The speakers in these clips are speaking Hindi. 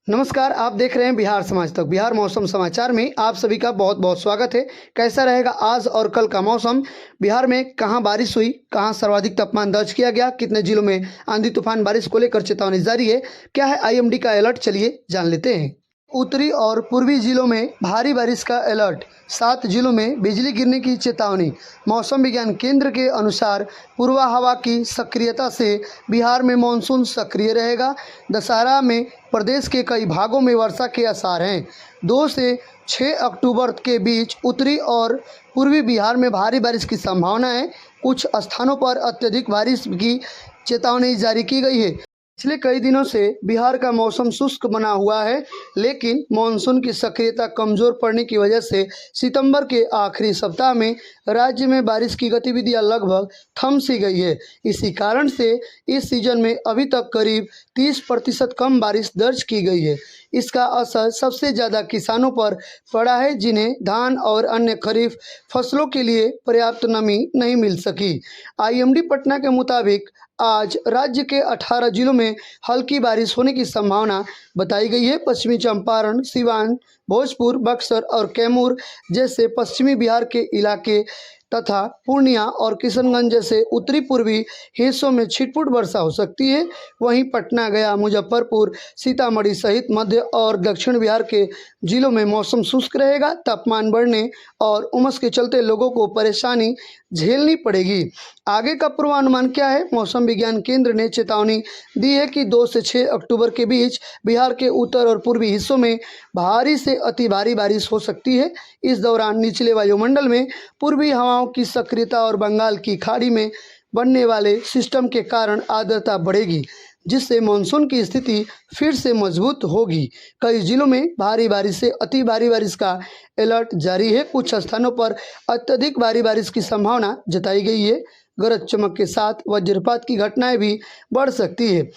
नमस्कार, आप देख रहे हैं बिहार समाज तक। बिहार मौसम समाचार में आप सभी का बहुत बहुत स्वागत है। कैसा रहेगा आज और कल का मौसम, बिहार में कहां बारिश हुई, कहां सर्वाधिक तापमान दर्ज किया गया, कितने जिलों में आंधी तूफान बारिश को लेकर चेतावनी जारी है, क्या है आईएमडी का अलर्ट, चलिए जान लेते हैं। उत्तरी और पूर्वी जिलों में भारी बारिश का अलर्ट, 7 जिलों में बिजली गिरने की चेतावनी। मौसम विज्ञान केंद्र के अनुसार पूर्वा हवा की सक्रियता से बिहार में मानसून सक्रिय रहेगा। दशहरा में प्रदेश के कई भागों में वर्षा के आसार हैं। 2 से 6 अक्टूबर के बीच उत्तरी और पूर्वी बिहार में भारी बारिश की संभावना है। कुछ स्थानों पर अत्यधिक बारिश की चेतावनी जारी की गई है। पिछले कई दिनों से बिहार का मौसम शुष्क बना हुआ है, लेकिन मानसून की सक्रियता कमज़ोर पड़ने की वजह से सितंबर के आखिरी सप्ताह में राज्य में बारिश की गतिविधियां लगभग थम सी गई है। इसी कारण से इस सीजन में अभी तक करीब 30% कम बारिश दर्ज की गई है। इसका असर सबसे ज़्यादा किसानों पर पड़ा है, जिन्हें धान और अन्य खरीफ फसलों के लिए पर्याप्त नमी नहीं मिल सकी। आईएमडी पटना के मुताबिक आज राज्य के 18 जिलों में हल्की बारिश होने की संभावना बताई गई है। पश्चिमी चंपारण, सिवान, भोजपुर, बक्सर और कैमूर जैसे पश्चिमी बिहार के इलाके तथा पूर्णिया और किशनगंज जैसे उत्तरी पूर्वी हिस्सों में छिटपुट वर्षा हो सकती है। वहीं पटना, गया, मुजफ्फरपुर, सीतामढ़ी सहित मध्य और दक्षिण बिहार के जिलों में मौसम शुष्क रहेगा। तापमान बढ़ने और उमस के चलते लोगों को परेशानी झेलनी पड़ेगी। आगे का पूर्वानुमान क्या है? मौसम विज्ञान केंद्र ने चेतावनी दी है कि 2 से 6 अक्टूबर के बीच बिहार के उत्तर और पूर्वी हिस्सों में भारी से अति भारी बारिश हो सकती है। इस दौरान निचले वायुमंडल में पूर्वी हवाओं की सक्रियता और बंगाल की खाड़ी में बनने वाले सिस्टम के कारण आर्द्रता बढ़ेगी, जिससे मानसून की स्थिति फिर से मजबूत होगी। कई जिलों में भारी बारिश से अति भारी बारिश का अलर्ट जारी है। कुछ स्थानों पर अत्यधिक भारी बारिश की संभावना जताई गई है। गरज चमक के साथ वज्रपात की घटनाएं भी बढ़ सकती है।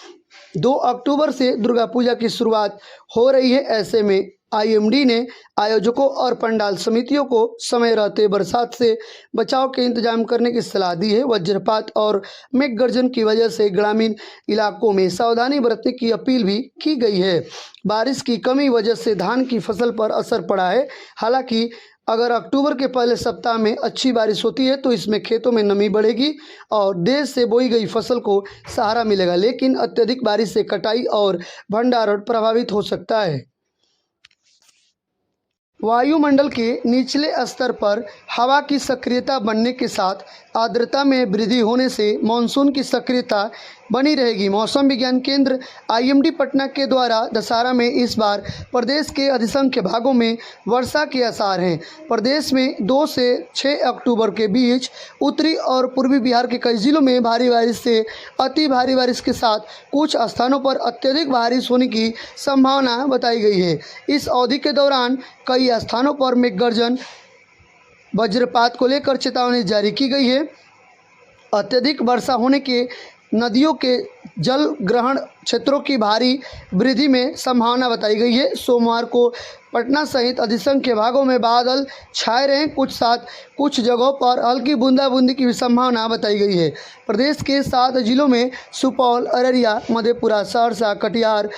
2 अक्टूबर से दुर्गा पूजा की शुरुआत हो रही है। ऐसे में आईएमडी ने आयोजकों और पंडाल समितियों को समय रहते बरसात से बचाव के इंतजाम करने की सलाह दी है। वज्रपात और मेघ गर्जन की वजह से ग्रामीण इलाकों में सावधानी बरतने की अपील भी की गई है। बारिश की कमी वजह से धान की फसल पर असर पड़ा है। हालांकि अगर अक्टूबर के पहले सप्ताह में अच्छी बारिश होती है तो इसमें खेतों में नमी बढ़ेगी और देर से बोई गई फसल को सहारा मिलेगा, लेकिन अत्यधिक बारिश से कटाई और भंडारण प्रभावित हो सकता है। वायुमंडल के निचले स्तर पर हवा की सक्रियता बढ़ने के साथ आर्द्रता में वृद्धि होने से मानसून की सक्रियता बनी रहेगी। मौसम विज्ञान केंद्र आईएमडी पटना के द्वारा दशहरा में इस बार प्रदेश के अधिसंख्य भागों में वर्षा के आसार हैं। प्रदेश में 2 से 6 अक्टूबर के बीच उत्तरी और पूर्वी बिहार के कई जिलों में भारी बारिश से अति भारी बारिश के साथ कुछ स्थानों पर अत्यधिक बारिश होने की संभावना बताई गई है। इस अवधि के दौरान कई स्थानों पर मेघ गर्जन, वज्रपात को लेकर चेतावनी जारी की गई है। अत्यधिक वर्षा होने के नदियों के जल ग्रहण क्षेत्रों की भारी वृद्धि में संभावना बताई गई है। सोमवार को पटना सहित अधिसंख्य भागों में बादल छाए रहे। कुछ जगहों पर हल्की बूंदाबूंदी की भी संभावना बताई गई है। प्रदेश के 7 जिलों में सुपौल, अररिया, मधेपुरा, सहरसा, कटिहार,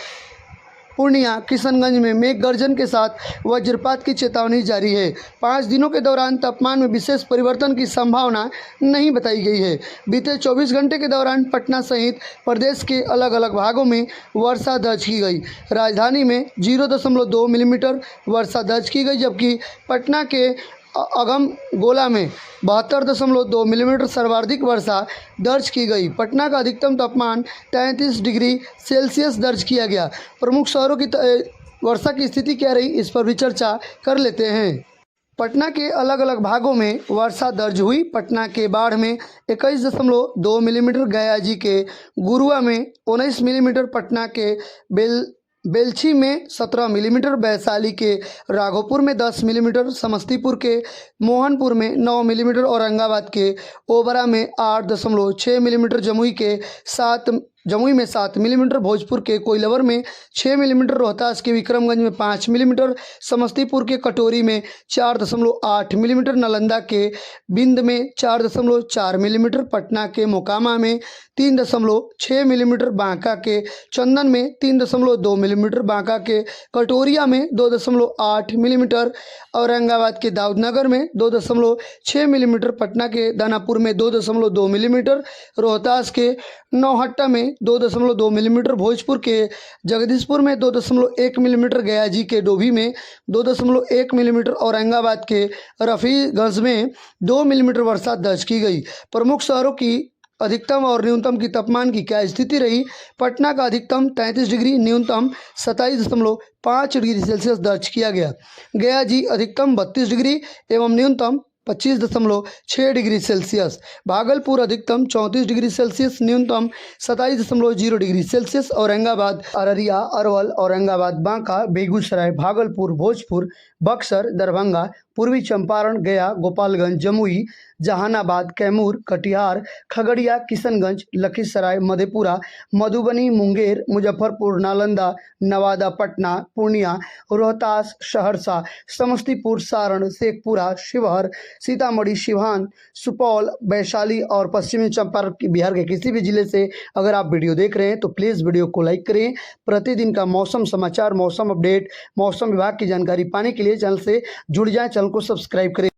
पूर्णिया, किशनगंज में मेघ गर्जन के साथ वज्रपात की चेतावनी जारी है। 5 दिनों के दौरान तापमान में विशेष परिवर्तन की संभावना नहीं बताई गई है। बीते 24 घंटे के दौरान पटना सहित प्रदेश के अलग अलग भागों में वर्षा दर्ज की गई। राजधानी में 0.2 मिलीमीटर वर्षा दर्ज की गई, जबकि पटना के अगम गोला में 72.2 मिलीमीटर सर्वाधिक वर्षा दर्ज की गई। पटना का अधिकतम तापमान 33 डिग्री सेल्सियस दर्ज किया गया। प्रमुख शहरों की वर्षा की स्थिति क्या रही, इस पर भी चर्चा कर लेते हैं। पटना के अलग अलग भागों में वर्षा दर्ज हुई। पटना के बाढ़ में 21.2 मिलीमीटर, गया के गुरुआ में 19 मिलीमीटर, पटना के बेलछी में 17 मिलीमीटर, वैशाली के राघोपुर में 10 मिलीमीटर, समस्तीपुर के मोहनपुर में 9 मिलीमीटर, औरंगाबाद के ओबरा में 8.6 मिलीमीटर, जमुई के 7 जमुई में 7 मिलीमीटर, भोजपुर के कोइलवर में 6 मिलीमीटर, रोहतास के विक्रमगंज में 5 मिलीमीटर, समस्तीपुर के कटोरी में 4.8 मिलीमीटर, नालंदा के बिंद में 4.4 मिलीमीटर, पटना के मोकामा में 3.6 मिलीमीटर, बांका के चंदन में 3.2 मिलीमीटर, बांका के कटोरिया में 2.8 मिलीमीटर, औरंगाबाद के दाऊदनगर में 2.6 मिलीमीटर, पटना के दानापुर में 2.2 मिलीमीटर, रोहतास के नौहट्टा में 2.2 मिलीमीटर, भोजपुर के जगदीशपुर में 2.1 मिलीमीटर, गया जी के डोभी में 2.1 मिलीमीटर, औरंगाबाद के रफीगंज में 2 मिलीमीटर वर्षा दर्ज की गई। प्रमुख शहरों की अधिकतम और न्यूनतम की तापमान की क्या स्थिति रही? पटना का अधिकतम 33 डिग्री, न्यूनतम 27.5 डिग्री सेल्सियस दर्ज किया गया। गया जी अधिकतम 32 डिग्री एवं न्यूनतम 25.6 डिग्री सेल्सियस। भागलपुर अधिकतम 34 डिग्री सेल्सियस, न्यूनतम 27.0 डिग्री सेल्सियस। औरंगाबाद, अररिया, अरवल, औरंगाबाद, बांका, बेगूसराय, भागलपुर, भोजपुर, बक्सर, दरभंगा, पूर्वी चंपारण, गया, गोपालगंज, जमुई, जहानाबाद, कैमूर, कटिहार, खगड़िया, किशनगंज, लखीसराय, मधेपुरा, मधुबनी, मुंगेर, मुजफ्फरपुर, नालंदा, नवादा, पटना, पूर्णिया, रोहतास, सहरसा, समस्तीपुर, सारण, शेखपुरा, शिवहर, सीतामढ़ी, सिवान, सुपौल, वैशाली और पश्चिमी चंपारण बिहार के किसी भी जिले से अगर आप वीडियो देख रहे हैं तो प्लीज़ वीडियो को लाइक करें। प्रतिदिन का मौसम समाचार, मौसम अपडेट, मौसम विभाग की जानकारी पाने के लिए चैनल से जुड़ जाएं, चैनल को सब्सक्राइब करें।